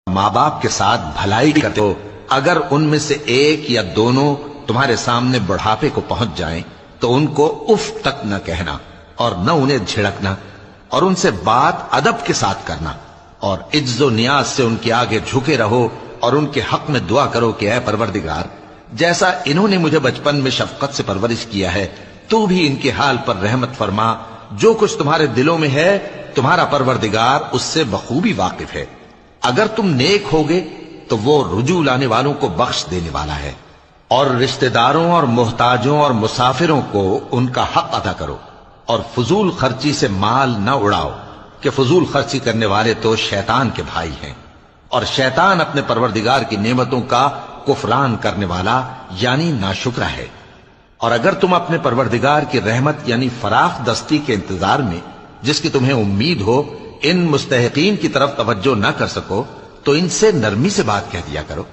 ماں باپ کے ساتھ بھلائی کرتے ہو، اگر ان میں سے ایک یا دونوں تمہارے سامنے بڑھاپے کو پہنچ جائیں تو ان کو اف تک نہ کہنا اور نہ انہیں جھڑکنا، اور ان سے بات ادب کے ساتھ کرنا، اور عجز و نیاز سے ان کے آگے جھکے رہو اور ان کے حق میں دعا کرو کہ اے پروردگار، جیسا انہوں نے مجھے بچپن میں شفقت سے پرورش کیا ہے تو بھی ان کے حال پر رحمت فرما، جو کچھ تمہارے دلوں میں ہے تمہارا پروردگار اس سے بخوبی واقف ہے، اگر تم نیک ہوگے تو وہ رجوع لانے والوں کو بخش دینے والا ہے، اور رشتہ داروں اور محتاجوں اور مسافروں کو ان کا حق ادا کرو، اور فضول خرچی سے مال نہ اڑاؤ کہ فضول خرچی کرنے والے تو شیطان کے بھائی ہیں، اور شیطان اپنے پروردگار کی نعمتوں کا کفران کرنے والا یعنی ناشکرا ہے۔ اور اگر تم اپنے پروردگار کی رحمت یعنی فراخ دستی کے انتظار میں جس کی تمہیں امید ہو ان مستحقین کی طرف توجہ نہ کر سکو تو ان سے نرمی سے بات کہہ دیا کرو،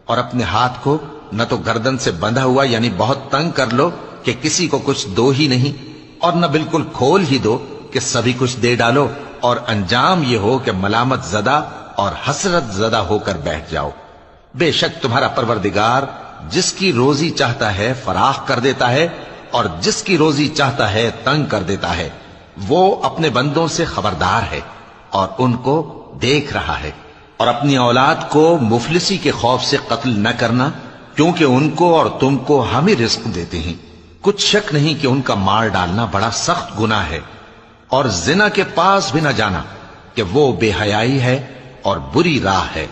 اور اپنے ہاتھ کو نہ تو گردن سے بندھا ہوا یعنی بہت تنگ کر لو کہ کسی کو کچھ دو ہی نہیں، اور نہ بالکل کھول ہی دو کہ سبھی کچھ دے ڈالو، اور انجام یہ ہو کہ ملامت زدہ اور حسرت زدہ ہو کر بیٹھ جاؤ۔ بے شک تمہارا پروردگار جس کی روزی چاہتا ہے فراخ کر دیتا ہے، اور جس کی روزی چاہتا ہے تنگ کر دیتا ہے، وہ اپنے بندوں سے خبردار ہے اور ان کو دیکھ رہا ہے۔ اور اپنی اولاد کو مفلسی کے خوف سے قتل نہ کرنا، کیونکہ ان کو اور تم کو ہم ہی رزق دیتے ہیں، کچھ شک نہیں کہ ان کا مار ڈالنا بڑا سخت گناہ ہے، اور زنا کے پاس بھی نہ جانا کہ وہ بے حیائی ہے اور بری راہ ہے،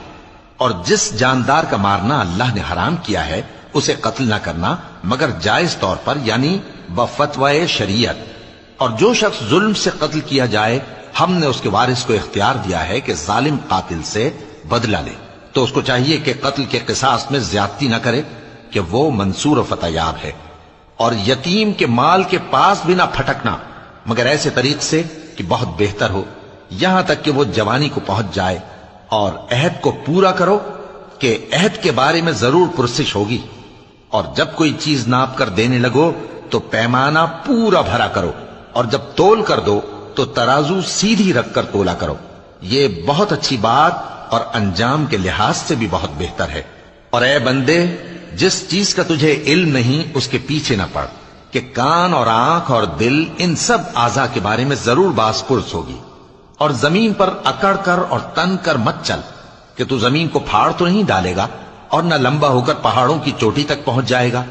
اور جس جاندار کا مارنا اللہ نے حرام کیا ہے اسے قتل نہ کرنا مگر جائز طور پر یعنی بفتوائے شریعت، اور جو شخص ظلم سے قتل کیا جائے ہم نے اس کے وارث کو اختیار دیا ہے کہ ظالم قاتل سے بدلہ لے، تو اس کو چاہیے کہ قتل کے قصاص میں زیادتی نہ کرے کہ وہ منصور و فتح یاب ہے، اور یتیم کے مال کے پاس بھی نہ پھٹکنا مگر ایسے طریق سے کہ بہت بہتر ہو، یہاں تک کہ وہ جوانی کو پہنچ جائے، اور عہد کو پورا کرو کہ عہد کے بارے میں ضرور پرسش ہوگی، اور جب کوئی چیز ناپ کر دینے لگو تو پیمانہ پورا بھرا کرو، اور جب تول کر دو تو ترازو سیدھی رکھ کر تولا کرو، یہ بہت اچھی بات اور انجام کے لحاظ سے بھی بہت بہتر ہے۔ اور اے بندے، جس چیز کا تجھے علم نہیں اس کے پیچھے نہ پڑ کہ کان اور آنکھ اور دل ان سب اعضاء کے بارے میں ضرور باز پرس ہوگی، اور زمین پر اکڑ کر اور تن کر مت چل کہ تو زمین کو پھاڑ تو نہیں ڈالے گا اور نہ لمبا ہو کر پہاڑوں کی چوٹی تک پہنچ جائے گا،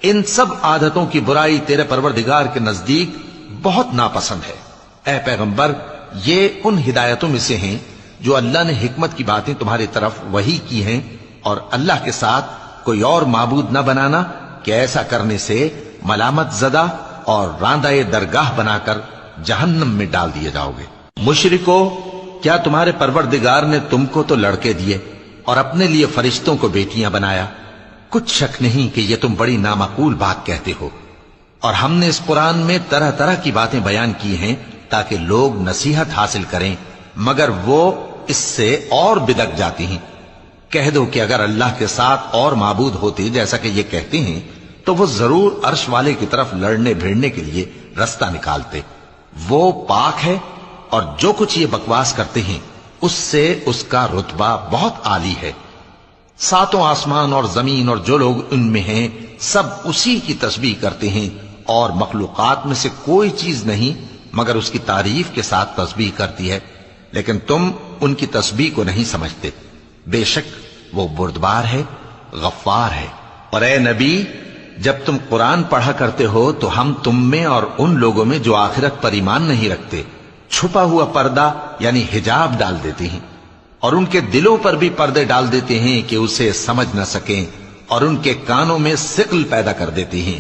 ان سب عادتوں کی برائی تیرے پروردگار کے نزدیک بہت ناپسند ہے۔ اے پیغمبر، یہ ان ہدایتوں میں سے ہیں جو اللہ نے حکمت کی باتیں تمہاری طرف وحی کی ہیں، اور اللہ کے ساتھ کوئی اور معبود نہ بنانا کہ ایسا کرنے سے ملامت زدہ اور راندہ درگاہ بنا کر جہنم میں ڈال دیے جاؤ گے۔ مشرکو، کیا تمہارے پروردگار نے تم کو تو لڑکے دیے اور اپنے لیے فرشتوں کو بیٹیاں بنایا؟ کچھ شک نہیں کہ یہ تم بڑی نامعقول بات کہتے ہو، اور ہم نے اس قرآن میں طرح طرح کی باتیں بیان کی ہیں تاکہ لوگ نصیحت حاصل کریں، مگر وہ اس سے اور بدک جاتی ہیں۔ کہہ دو کہ اگر اللہ کے ساتھ اور معبود ہوتے جیسا کہ یہ کہتے ہیں تو وہ ضرور عرش والے کی طرف لڑنے بھیڑنے کے لیے رستہ نکالتے، وہ پاک ہے، اور جو کچھ یہ بکواس کرتے ہیں اس سے اس کا رتبہ بہت عالی ہے۔ ساتوں آسمان اور زمین اور جو لوگ ان میں ہیں سب اسی کی تسبیح کرتے ہیں، اور مخلوقات میں سے کوئی چیز نہیں مگر اس کی تعریف کے ساتھ تسبیح کرتی ہے، لیکن تم ان کی تسبیح کو نہیں سمجھتے، بے شک وہ بردبار ہے، غفار ہے۔ اور اے نبی، جب تم قرآن پڑھا کرتے ہو تو ہم تم میں اور ان لوگوں میں جو آخرت پر ایمان نہیں رکھتے چھپا ہوا پردہ یعنی حجاب ڈال دیتے ہیں، اور ان کے دلوں پر بھی پردے ڈال دیتے ہیں کہ اسے سمجھ نہ سکیں، اور ان کے کانوں میں ثقل پیدا کر دیتے ہیں۔